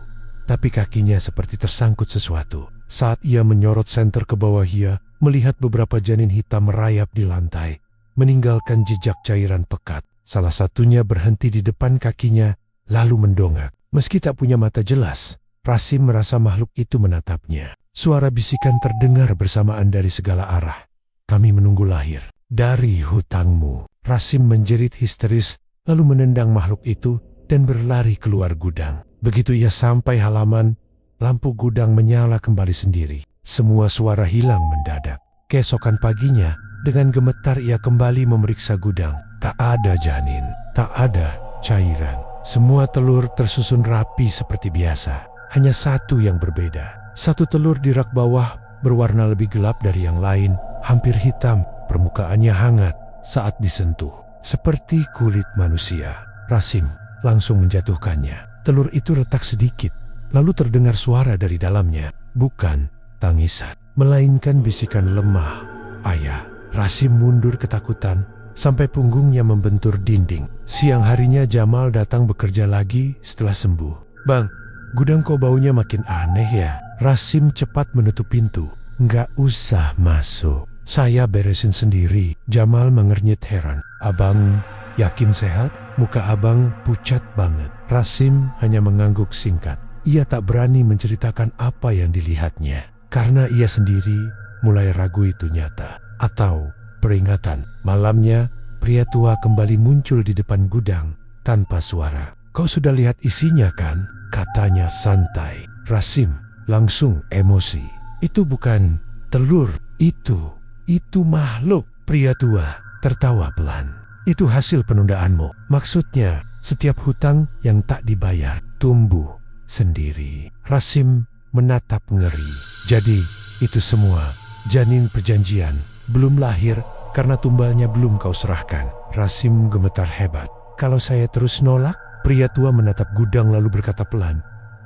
tapi kakinya seperti tersangkut sesuatu. Saat ia menyorot senter ke bawah, ia melihat beberapa janin hitam merayap di lantai, meninggalkan jejak cairan pekat. Salah satunya berhenti di depan kakinya, lalu mendongak. Meski tak punya mata jelas, Rasim merasa makhluk itu menatapnya. Suara bisikan terdengar bersamaan dari segala arah. "Kami menunggu lahir dari hutangmu." Rasim menjerit histeris, lalu menendang makhluk itu dan berlari keluar gudang. Begitu ia sampai halaman, lampu gudang menyala kembali sendiri. Semua suara hilang mendadak. Keesokan paginya, dengan gemetar ia kembali memeriksa gudang. Tak ada janin, tak ada cairan. Semua telur tersusun rapi seperti biasa. Hanya satu yang berbeda. Satu telur di rak bawah berwarna lebih gelap dari yang lain, hampir hitam. Permukaannya hangat saat disentuh, seperti kulit manusia. Rasim langsung menjatuhkannya. Telur itu retak sedikit, lalu terdengar suara dari dalamnya. Bukan tangisan, melainkan bisikan lemah. "Ayah." Rasim mundur ketakutan, sampai punggungnya membentur dinding. Siang harinya Jamal datang bekerja lagi setelah sembuh. "Bang, gudang kok baunya makin aneh ya?" Rasim cepat menutup pintu. "Nggak usah masuk, saya beresin sendiri." Jamal mengernyit heran. "Abang yakin sehat?" Muka abang pucat banget. Rasim hanya mengangguk singkat. Ia tak berani menceritakan apa yang dilihatnya, karena ia sendiri mulai ragu itu nyata atau peringatan. Malamnya, pria tua kembali muncul di depan gudang tanpa suara. "Kau sudah lihat isinya kan?" katanya santai. Rasim langsung emosi. "Itu bukan telur, itu makhluk." Pria tua tertawa pelan. "Itu hasil penundaanmu. Maksudnya, setiap hutang yang tak dibayar tumbuh sendiri." Rasim menatap ngeri. "Jadi, itu semua janin perjanjian belum lahir karena tumbalnya belum kau serahkan." Rasim gemetar hebat. "Kalau saya terus nolak?" Pria tua menatap gudang lalu berkata pelan,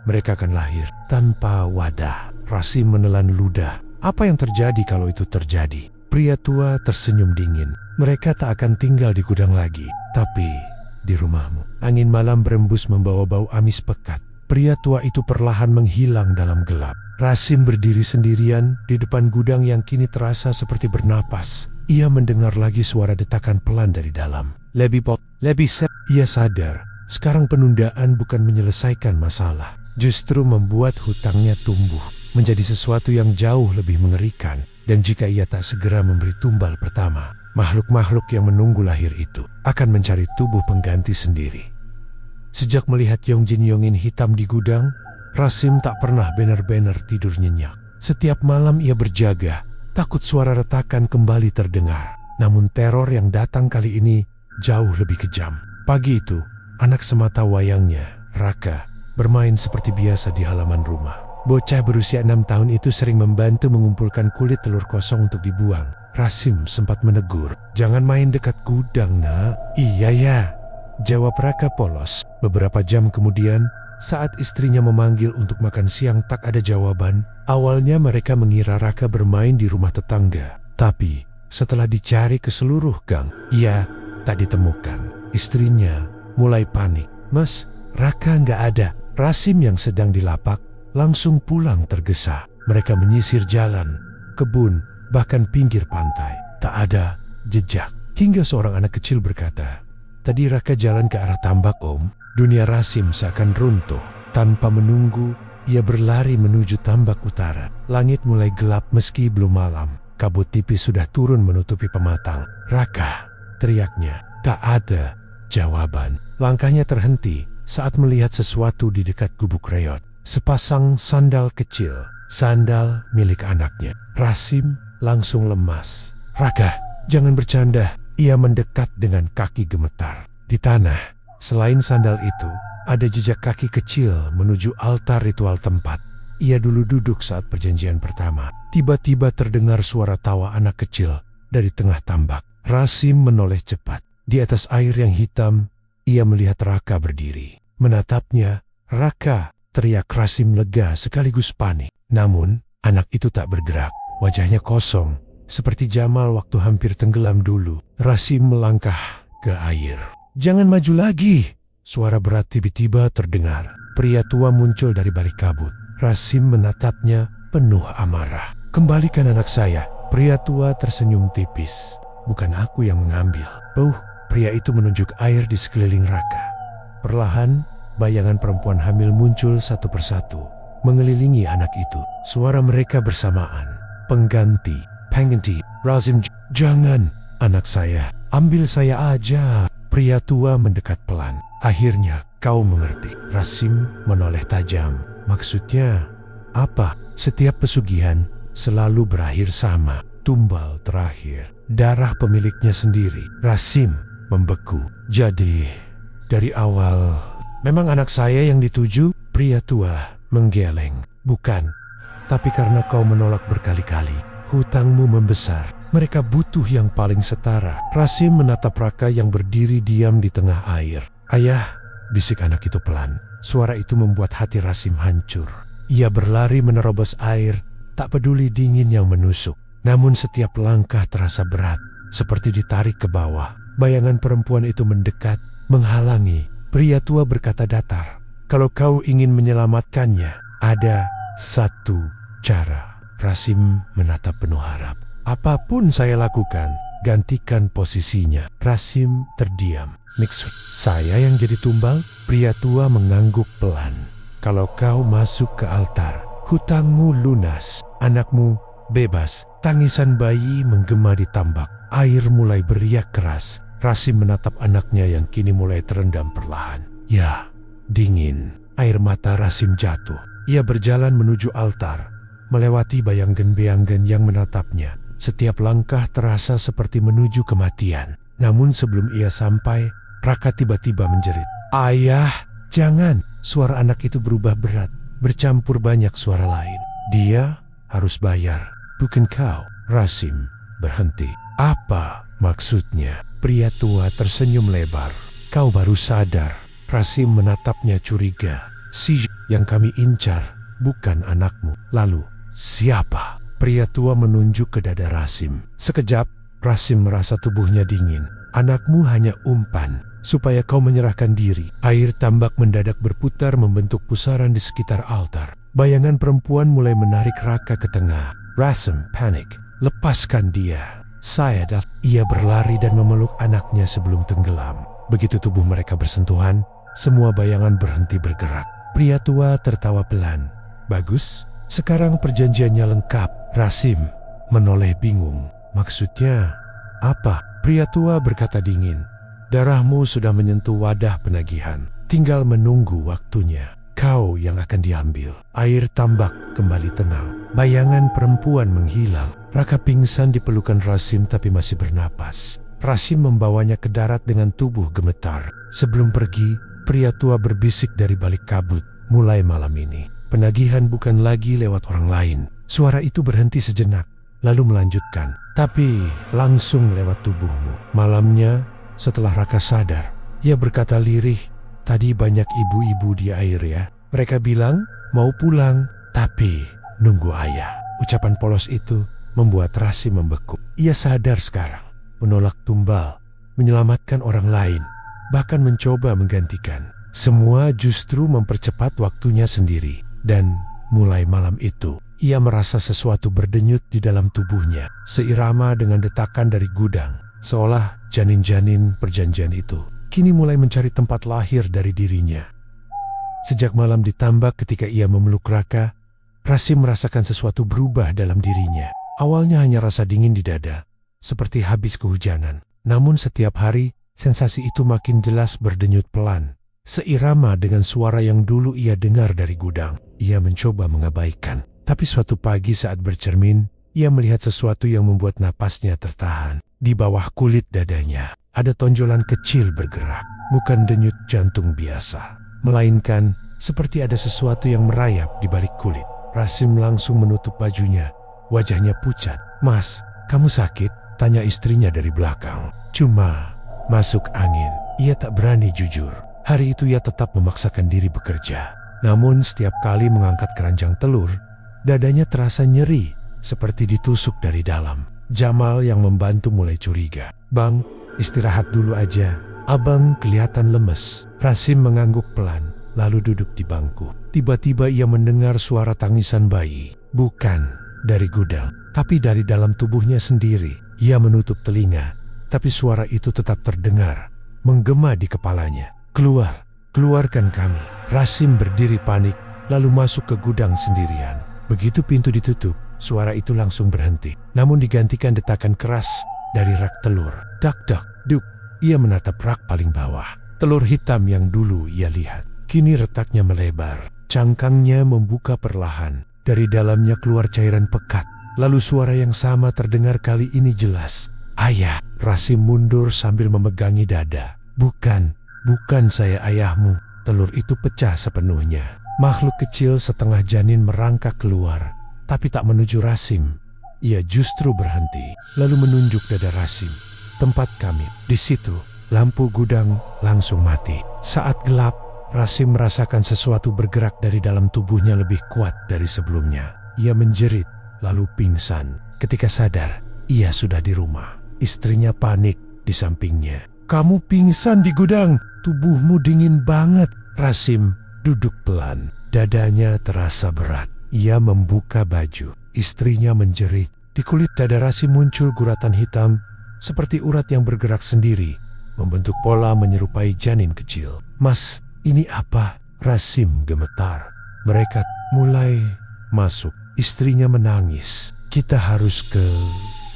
"Mereka akan lahir tanpa wadah." Rasim menelan ludah. Apa yang terjadi kalau itu terjadi? Pria tua tersenyum dingin. "Mereka tak akan tinggal di gudang lagi, tapi di rumahmu." Angin malam berembus membawa bau amis pekat. Pria tua itu perlahan menghilang dalam gelap. Rasim berdiri sendirian di depan gudang yang kini terasa seperti bernapas. Ia mendengar lagi suara detakan pelan dari dalam. Lebih set. Ia sadar, sekarang penundaan bukan menyelesaikan masalah, justru membuat hutangnya tumbuh menjadi sesuatu yang jauh lebih mengerikan. Dan jika ia tak segera memberi tumbal pertama, makhluk-makhluk yang menunggu lahir itu akan mencari tubuh pengganti sendiri. Sejak melihat Yongjin Yongin hitam di gudang, Rasim tak pernah benar-benar tidur nyenyak. Setiap malam ia berjaga, takut suara retakan kembali terdengar. Namun teror yang datang kali ini jauh lebih kejam. Pagi itu, anak semata wayangnya, Raka, bermain seperti biasa di halaman rumah. Bocah berusia 6 tahun itu sering membantu mengumpulkan kulit telur kosong untuk dibuang. Rasim sempat menegur, "Jangan main dekat gudang, nak." "Iya ya," jawab Raka polos. Beberapa jam kemudian, saat istrinya memanggil untuk makan siang tak ada jawaban. Awalnya mereka mengira Raka bermain di rumah tetangga. Tapi setelah dicari ke seluruh gang, ia tak ditemukan. Istrinya mulai panik. "Mas, Raka nggak ada." Rasim yang sedang di lapak langsung pulang tergesa. Mereka menyisir jalan, kebun, bahkan pinggir pantai. Tak ada jejak. Hingga seorang anak kecil berkata, "Tadi Raka jalan ke arah tambak, Om." Dunia Rasim seakan runtuh. Tanpa menunggu, ia berlari menuju tambak utara. Langit mulai gelap meski belum malam. Kabut tipis sudah turun menutupi pematang. "Raka," teriaknya. Tak ada jawaban. Langkahnya terhenti saat melihat sesuatu di dekat gubuk reot. Sepasang sandal kecil, sandal milik anaknya. Rasim langsung lemas. "Raka, jangan bercanda." Ia mendekat dengan kaki gemetar. Di tanah, selain sandal itu, ada jejak kaki kecil menuju altar ritual tempat ia dulu duduk saat perjanjian pertama. Tiba-tiba terdengar suara tawa anak kecil dari tengah tambak. Rasim menoleh cepat. Di atas air yang hitam, ia melihat Raka berdiri. Menatapnya, "Raka!" teriak Rasim lega sekaligus panik. Namun, anak itu tak bergerak. Wajahnya kosong, seperti Jamal waktu hampir tenggelam dulu. Rasim melangkah ke air. "Jangan maju lagi!" Suara berat tiba-tiba terdengar. Pria tua muncul dari balik kabut. Rasim menatapnya penuh amarah. "Kembalikan anak saya." Pria tua tersenyum tipis. "Bukan aku yang mengambil." Pria itu menunjuk air di sekeliling Raka. Perlahan, bayangan perempuan hamil muncul satu persatu, mengelilingi anak itu. Suara mereka bersamaan. "Pengganti, pengganti." "Rasim, jangan. Anak saya, ambil saya aja." Pria tua mendekat pelan. "Akhirnya kau mengerti." Rasim menoleh tajam. "Maksudnya apa?" "Setiap pesugihan selalu berakhir sama. Tumbal terakhir. Darah pemiliknya sendiri." Rasim membeku. "Jadi, dari awal memang anak saya yang dituju?" Pria tua menggeleng. "Bukan, tapi karena kau menolak berkali-kali, hutangmu membesar. Mereka butuh yang paling setara." Rasim menatap Raka yang berdiri diam di tengah air. "Ayah," bisik anak itu pelan. Suara itu membuat hati Rasim hancur. Ia berlari menerobos air, tak peduli dingin yang menusuk. Namun setiap langkah terasa berat, seperti ditarik ke bawah. Bayangan perempuan itu mendekat, menghalangi. Pria tua berkata datar, "Kalau kau ingin menyelamatkannya, ada satu cara." Rasim menatap penuh harap. "Apapun saya lakukan, gantikan posisinya." Rasim terdiam. "Maksud saya yang jadi tumbal?" Pria tua mengangguk pelan. "Kalau kau masuk ke altar, hutangmu lunas, anakmu bebas." Tangisan bayi menggema di tambak. Air mulai beriak keras. Rasim menatap anaknya yang kini mulai terendam perlahan. Ya, dingin. Air mata Rasim jatuh. Ia berjalan menuju altar, melewati bayanggen-bayanggen yang menatapnya. Setiap langkah terasa seperti menuju kematian. Namun sebelum ia sampai, Raka tiba-tiba menjerit. "Ayah, jangan!" Suara anak itu berubah berat, bercampur banyak suara lain. "Dia harus bayar, bukan kau." Rasim berhenti. "Apa maksudnya?" Pria tua tersenyum lebar. "Kau baru sadar." Rasim menatapnya curiga. "Si yang kami incar bukan anakmu." "Lalu siapa?" Pria tua menunjuk ke dada Rasim. Sekejap, Rasim merasa tubuhnya dingin. "Anakmu hanya umpan supaya kau menyerahkan diri." Air tambak mendadak berputar membentuk pusaran di sekitar altar. Bayangan perempuan mulai menarik Raka ke tengah. Rasim panik. "Lepaskan dia. Saya dah." Ia berlari dan memeluk anaknya sebelum tenggelam. Begitu tubuh mereka bersentuhan, semua bayangan berhenti bergerak. Pria tua tertawa pelan. "Bagus, sekarang perjanjiannya lengkap." Rasim menoleh bingung. "Maksudnya apa?" Pria tua berkata dingin. "Darahmu sudah menyentuh wadah penagihan. Tinggal menunggu waktunya. Kau yang akan diambil." Air tambak kembali tenang. Bayangan perempuan menghilang. Raka pingsan di pelukan Rasim tapi masih bernapas. Rasim membawanya ke darat dengan tubuh gemetar. Sebelum pergi, pria tua berbisik dari balik kabut. "Mulai malam ini, penagihan bukan lagi lewat orang lain." Suara itu berhenti sejenak, lalu melanjutkan. "Tapi langsung lewat tubuhmu." Malamnya, setelah Raka sadar, ia berkata lirih, "Tadi banyak ibu-ibu di air ya. Mereka bilang mau pulang, tapi nunggu ayah." Ucapan polos itu membuat Rasim membeku. Ia sadar sekarang, menolak tumbal, menyelamatkan orang lain, bahkan mencoba menggantikan. Semua justru mempercepat waktunya sendiri. Dan mulai malam itu, ia merasa sesuatu berdenyut di dalam tubuhnya, seirama dengan detakan dari gudang. Seolah janin-janin perjanjian itu kini mulai mencari tempat lahir dari dirinya. Sejak malam ditambak ketika ia memeluk Raka, Rasim merasakan sesuatu berubah dalam dirinya. Awalnya hanya rasa dingin di dada, seperti habis kehujanan. Namun setiap hari, sensasi itu makin jelas berdenyut pelan, seirama dengan suara yang dulu ia dengar dari gudang. Ia mencoba mengabaikan, tapi suatu pagi saat bercermin, ia melihat sesuatu yang membuat napasnya tertahan. Di bawah kulit dadanya, ada tonjolan kecil bergerak, bukan denyut jantung biasa, melainkan seperti ada sesuatu yang merayap di balik kulit. Rasim langsung menutup bajunya, wajahnya pucat. "Mas, kamu sakit?" tanya istrinya dari belakang. "Cuma masuk angin." Ia tak berani jujur. Hari itu ia tetap memaksakan diri bekerja. Namun setiap kali mengangkat keranjang telur, dadanya terasa nyeri, seperti ditusuk dari dalam. Jamal yang membantu mulai curiga. "Bang, istirahat dulu aja. Abang kelihatan lemes." Rasim mengangguk pelan, lalu duduk di bangku. Tiba-tiba ia mendengar suara tangisan bayi. Bukan dari gudang, tapi dari dalam tubuhnya sendiri. Ia menutup telinga, tapi suara itu tetap terdengar, menggema di kepalanya. Keluarkan kami." Rasim berdiri panik, lalu masuk ke gudang sendirian. Begitu pintu ditutup, suara itu langsung berhenti, namun digantikan detakan keras dari rak telur. Dak dak duk. Ia menatap rak paling bawah. Telur hitam yang dulu ia lihat, kini retaknya melebar. Cangkangnya membuka perlahan. Dari dalamnya keluar cairan pekat. Lalu suara yang sama terdengar kali ini jelas. "Ayah." Rasim mundur sambil memegangi dada. Bukan saya ayahmu." Telur itu pecah sepenuhnya. Makhluk kecil setengah janin merangkak keluar, tapi tak menuju Rasim. Ia justru berhenti, lalu menunjuk dada Rasim. "Tempat kami." Di situ, lampu gudang langsung mati. Saat gelap, Rasim merasakan sesuatu bergerak dari dalam tubuhnya lebih kuat dari sebelumnya. Ia menjerit, lalu pingsan. Ketika sadar, ia sudah di rumah. Istrinya panik di sampingnya. "Kamu pingsan di gudang, tubuhmu dingin banget." Rasim duduk pelan, dadanya terasa berat. Ia membuka baju, istrinya menjerit. Di kulit dada Rasim muncul guratan hitam, seperti urat yang bergerak sendiri, membentuk pola menyerupai janin kecil. "Mas, ini apa?" Rasim gemetar. "Mereka mulai masuk." Istrinya menangis. "Kita harus ke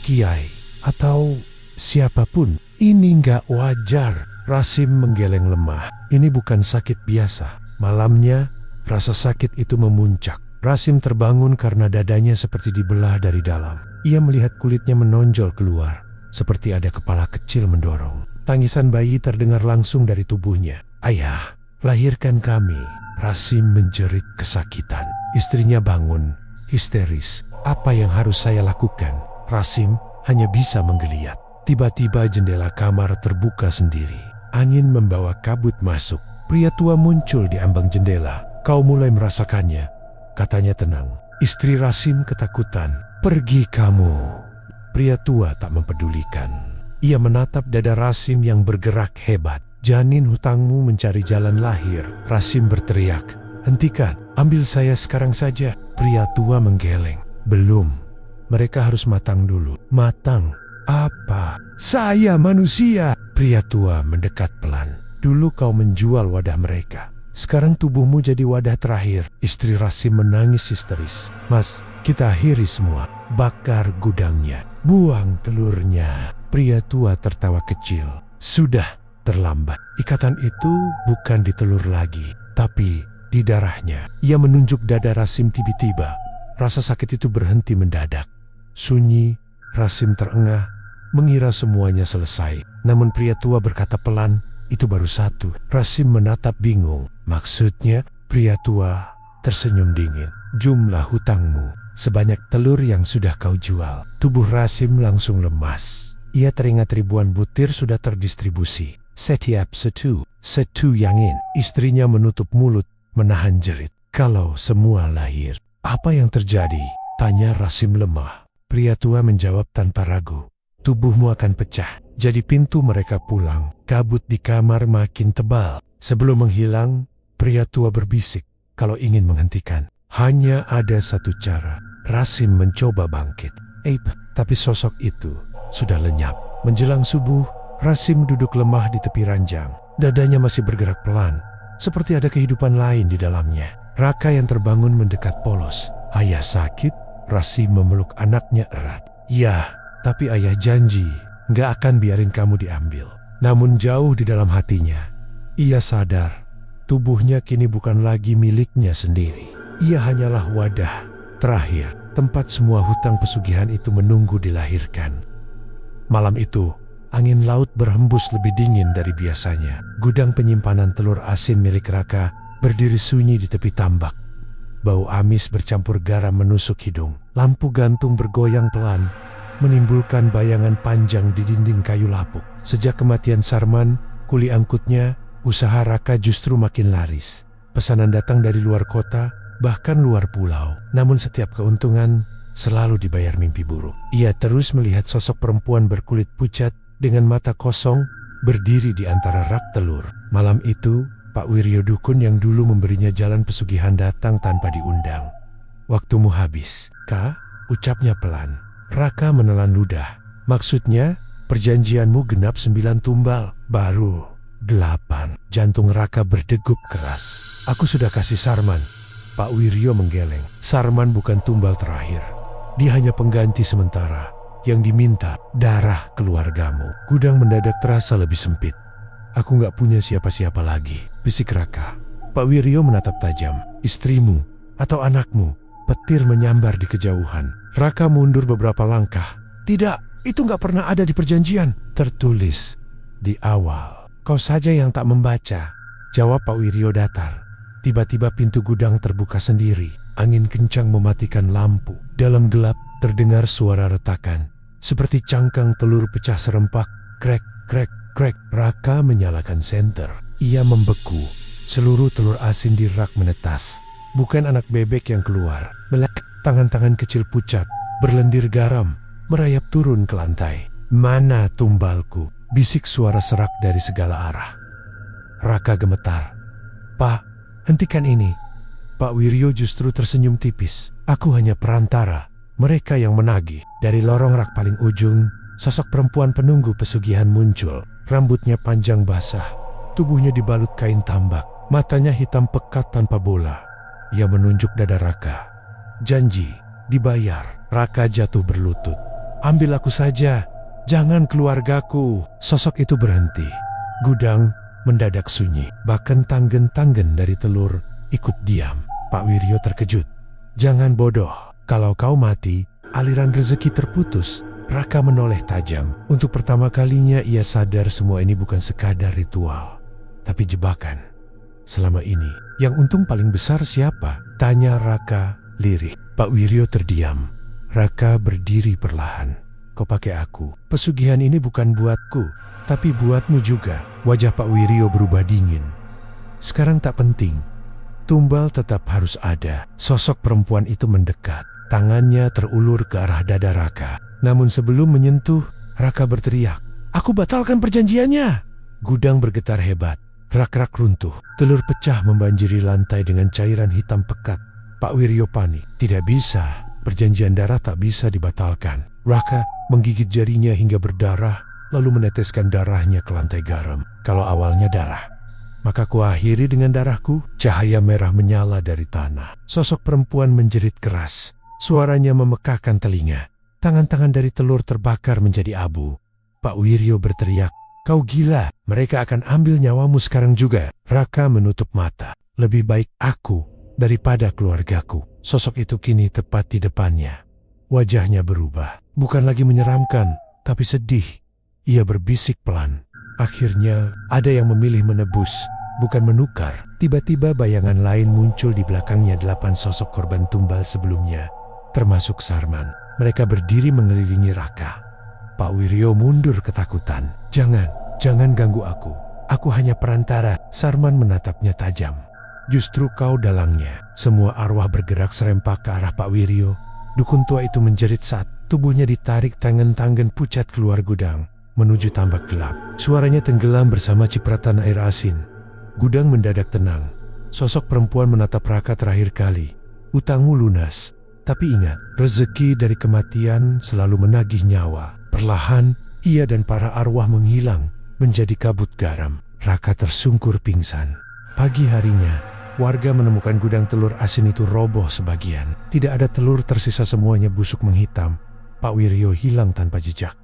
Kiai atau siapapun. Ini nggak wajar." Rasim menggeleng lemah. Ini bukan sakit biasa. Malamnya, rasa sakit itu memuncak. Rasim terbangun karena dadanya seperti dibelah dari dalam. Ia melihat kulitnya menonjol keluar, seperti ada kepala kecil mendorong. Tangisan bayi terdengar langsung dari tubuhnya. "Ayah, lahirkan kami." Rasim menjerit kesakitan. Istrinya bangun, histeris. "Apa yang harus saya lakukan?" Rasim hanya bisa menggeliat. Tiba-tiba jendela kamar terbuka sendiri. Angin membawa kabut masuk. Pria tua muncul di ambang jendela. "Kau mulai merasakannya," katanya tenang. Istri Rasim ketakutan. "Pergi kamu." Pria tua tak mempedulikan. Ia menatap dada Rasim yang bergerak hebat. "Janin hutangmu mencari jalan lahir." Rasim berteriak. "Hentikan, ambil saya sekarang saja." Pria tua menggeleng. "Belum, mereka harus matang dulu." "Matang? Apa?" "Saya manusia." Pria tua mendekat pelan. "Dulu kau menjual wadah mereka. Sekarang tubuhmu jadi wadah terakhir." Istri Rasim menangis histeris. "Mas, kita akhiri semua. Bakar gudangnya. Buang telurnya." Pria tua tertawa kecil. "Sudah terlambat. Ikatan itu bukan di telur lagi, tapi di darahnya." Ia menunjuk dada Rasim tiba-tiba. Rasa sakit itu berhenti mendadak. Sunyi, Rasim terengah, mengira semuanya selesai. Namun pria tua berkata pelan, "Itu baru satu." Rasim menatap bingung. "Maksudnya?" Pria tua tersenyum dingin. "Jumlah hutangmu sebanyak telur yang sudah kau jual." Tubuh Rasim langsung lemas. Ia teringat ribuan butir sudah terdistribusi. "Setiap setu yangin." Istrinya menutup mulut, menahan jerit. "Kalau semua lahir, apa yang terjadi?" tanya Rasim lemah. Pria tua menjawab tanpa ragu. "Tubuhmu akan pecah." Jadi pintu mereka pulang. Kabut di kamar makin tebal. Sebelum menghilang, pria tua berbisik, kalau ingin menghentikan, hanya ada satu cara. Rasim mencoba bangkit. Tapi sosok itu sudah lenyap. Menjelang subuh, Rasim duduk lemah di tepi ranjang. Dadanya masih bergerak pelan, seperti ada kehidupan lain di dalamnya. Raka yang terbangun mendekat polos. "Ayah sakit?" Rasim memeluk anaknya erat. "Ya, tapi ayah janji nggak akan biarin kamu diambil." Namun jauh di dalam hatinya, ia sadar Tubuhnya kini bukan lagi miliknya sendiri. Ia hanyalah wadah terakhir, tempat semua hutang pesugihan itu menunggu dilahirkan. Malam itu, angin laut berhembus lebih dingin dari biasanya. Gudang penyimpanan telur asin milik Raka berdiri sunyi di tepi tambak. Bau amis bercampur garam menusuk hidung. Lampu gantung bergoyang pelan, menimbulkan bayangan panjang di dinding kayu lapuk. Sejak kematian Sarman, kuli angkutnya, usaha Raka justru makin laris. Pesanan datang dari luar kota, bahkan luar pulau. Namun setiap keuntungan selalu dibayar mimpi buruk. Ia terus melihat sosok perempuan berkulit pucat dengan mata kosong berdiri di antara rak telur. Malam itu, Pak Wiryo Dukun yang dulu memberinya jalan pesugihan datang tanpa diundang. "Waktumu habis, Kak," ucapnya pelan. Raka menelan ludah. "Maksudnya, perjanjianmu genap 9 tumbal, baru 8. Jantung Raka berdegup keras. "Aku sudah kasih Sarman." Pak Wiryo menggeleng. "Sarman bukan tumbal terakhir. Dia hanya pengganti sementara. Yang diminta, darah keluargamu." Gudang mendadak terasa lebih sempit. "Aku gak punya siapa-siapa lagi," bisik Raka. Pak Wiryo menatap tajam. "Istrimu atau anakmu?" Petir menyambar di kejauhan. Raka mundur beberapa langkah. "Tidak, itu gak pernah ada di perjanjian." "Tertulis di awal. Kau saja yang tak membaca," jawab Pak Wiryo datar. Tiba-tiba pintu gudang terbuka sendiri. Angin kencang mematikan lampu. Dalam gelap terdengar suara retakan, seperti cangkang telur pecah serempak. Krek, krek, krek. Raka menyalakan senter. Ia membeku. Seluruh telur asin di rak menetas. Bukan anak bebek yang keluar. Tangan-tangan kecil pucat, berlendir garam, merayap turun ke lantai. "Mana tumbalku?" bisik suara serak dari segala arah. Raka gemetar. "Pak, hentikan ini." Pak Wiryo justru tersenyum tipis. "Aku hanya perantara, mereka yang menagih." Dari lorong rak paling ujung, sosok perempuan penunggu pesugihan muncul. Rambutnya panjang basah, tubuhnya dibalut kain tambak, matanya hitam pekat tanpa bola. Ia menunjuk dada Raka. "Janji, dibayar." Raka jatuh berlutut. "Ambil aku saja, jangan keluargaku." Sosok itu berhenti. Gudang mendadak sunyi. Bahkan tanggen-tanggen dari telur ikut diam. Pak Wiryo terkejut. "Jangan bodoh. Kalau kau mati, aliran rezeki terputus." Raka menoleh tajam. Untuk pertama kalinya ia sadar semua ini bukan sekadar ritual, tapi jebakan. "Selama ini, yang untung paling besar siapa?" tanya Raka lirih. Pak Wiryo terdiam. Raka berdiri perlahan. "Kau pakai aku. Pesugihan ini bukan buatku, tapi buatmu juga." Wajah Pak Wiryo berubah dingin. "Sekarang tak penting. Tumbal tetap harus ada." Sosok perempuan itu mendekat. Tangannya terulur ke arah dada Raka. Namun sebelum menyentuh, Raka berteriak, "Aku batalkan perjanjiannya!" Gudang bergetar hebat. Rak-rak runtuh. Telur pecah membanjiri lantai dengan cairan hitam pekat. Pak Wiryo panik. "Tidak bisa. Perjanjian darah tak bisa dibatalkan." Raka menggigit jarinya hingga berdarah, lalu meneteskan darahnya ke lantai garam. "Kalau awalnya darah, maka kuakhiri dengan darahku." Cahaya merah menyala dari tanah. Sosok perempuan menjerit keras. Suaranya memekakkan telinga. Tangan-tangan dari telur terbakar menjadi abu. Pak Wiryo berteriak, "Kau gila, mereka akan ambil nyawamu sekarang juga." Raka menutup mata. "Lebih baik aku daripada keluargaku." Sosok itu kini tepat di depannya. Wajahnya berubah. Bukan lagi menyeramkan, tapi sedih. Ia berbisik pelan. "Akhirnya ada yang memilih menebus, bukan menukar." Tiba-tiba bayangan lain muncul di belakangnya. 8 sosok korban tumbal sebelumnya, termasuk Sarman. Mereka berdiri mengelilingi Raka. Pak Wiryo mundur ketakutan. Jangan ganggu aku. Aku hanya perantara." Sarman menatapnya tajam. "Justru kau dalangnya." Semua arwah bergerak serempak ke arah Pak Wiryo. Dukun tua itu menjerit saat tubuhnya ditarik tangan-tangan pucat keluar gudang, menuju tambak gelap. Suaranya tenggelam bersama cipratan air asin. Gudang mendadak tenang. Sosok perempuan menatap Raka terakhir kali. "Utangmu lunas. Tapi ingat, rezeki dari kematian selalu menagih nyawa." Perlahan, ia dan para arwah menghilang menjadi kabut garam. Raka tersungkur pingsan. Pagi harinya, warga menemukan gudang telur asin itu roboh sebagian. Tidak ada telur tersisa, semuanya busuk menghitam. Pak Wiryo hilang tanpa jejak.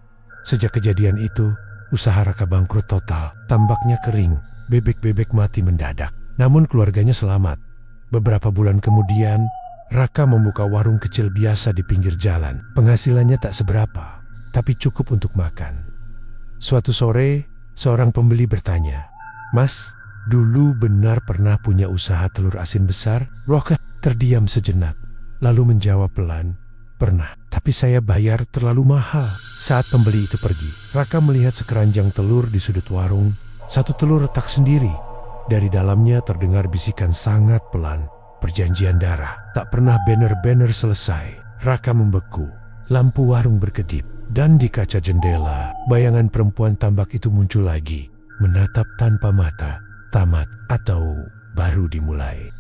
Sejak kejadian itu, usaha Raka bangkrut total. Tambaknya kering, bebek-bebek mati mendadak. Namun keluarganya selamat. Beberapa bulan kemudian, Raka membuka warung kecil biasa di pinggir jalan. Penghasilannya tak seberapa, tapi cukup untuk makan. Suatu sore, seorang pembeli bertanya, "Mas, dulu benar pernah punya usaha telur asin besar?" Raka terdiam sejenak, lalu menjawab pelan, "Pernah, tapi saya bayar terlalu mahal." Saat pembeli itu pergi, Raka melihat sekeranjang telur di sudut warung. Satu telur retak sendiri. Dari dalamnya terdengar bisikan sangat pelan, "Perjanjian darah." Tak pernah banner-banner selesai, Raka membeku. Lampu warung berkedip, dan di kaca jendela, bayangan perempuan tambak itu muncul lagi, menatap tanpa mata. Tamat atau baru dimulai.